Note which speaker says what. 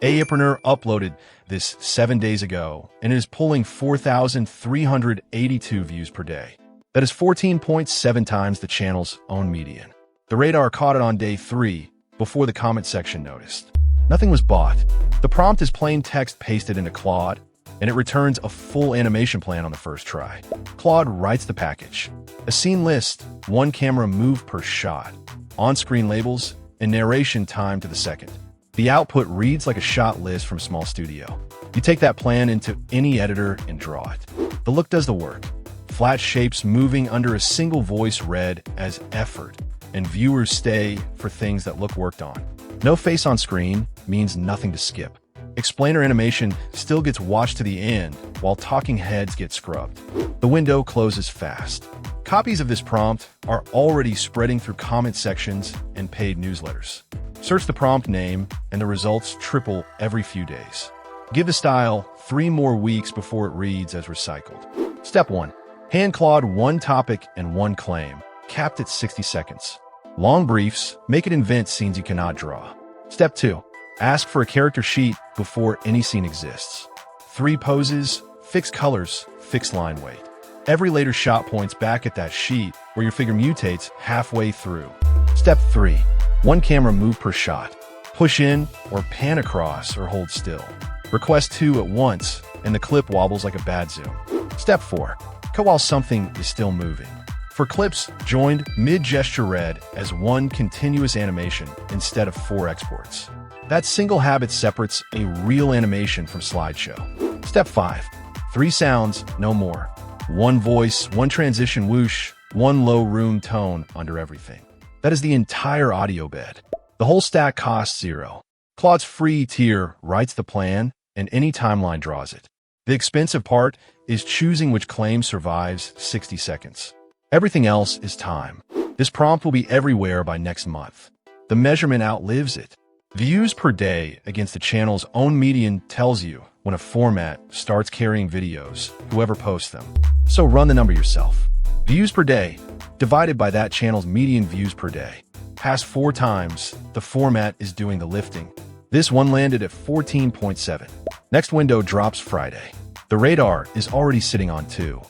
Speaker 1: AIpreneur uploaded this 7 days ago, and it is pulling 4,382 views per day. That is 14.7 times the channel's own median. The radar caught it on day 3, before the comment section noticed. Nothing was bought. The prompt is plain text pasted into Claude, and it returns a full animation plan on the first try. Claude writes the package. A scene list, 1 camera move per shot, on-screen labels, and narration time to the second. The output reads like a shot list from a small studio. You take that plan into any editor and draw it. The look does the work. Flat shapes moving under a single voice read as effort, and viewers stay for things that look worked on. No face on screen means nothing to skip. Explainer animation still gets watched to the end, while talking heads get scrubbed. The window closes fast. Copies of this prompt are already spreading through comment sections and paid newsletters. Search the prompt name, and the results triple every few days. Give the style 3 more weeks before it reads as recycled. Step 1. Hand Claude 1 topic and 1 claim, capped at 60 seconds. Long briefs, make it invent scenes you cannot draw. Step 2. Ask for a character sheet before any scene exists. 3 poses, fixed colors, fixed line weight. Every later shot points back at that sheet where your figure mutates halfway through. Step 3. 1 camera move per shot. Push in or pan across or hold still. Request 2 at once, and the clip wobbles like a bad zoom. Step 4. Cut while something is still moving. For clips, joined mid-gesture read as 1 continuous animation instead of 4 exports. That single habit separates a real animation from slideshow. Step 5. 3 sounds, no more. 1 voice, 1 transition whoosh, 1 low room tone under everything. That is the entire audio bed. The whole stack costs 0. Claude's free tier writes the plan, and any timeline draws it. The expensive part is choosing which claim survives 60 seconds. Everything else is time. This prompt will be everywhere by next month. The measurement outlives it. Views per day against the channel's own median tells you when a format starts carrying videos, whoever posts them. So run the number yourself. Views per day divided by that channel's median views per day. Past 4 times, the format is doing the lifting. This one landed at 14.7. Next window drops Friday. The radar is already sitting on 2.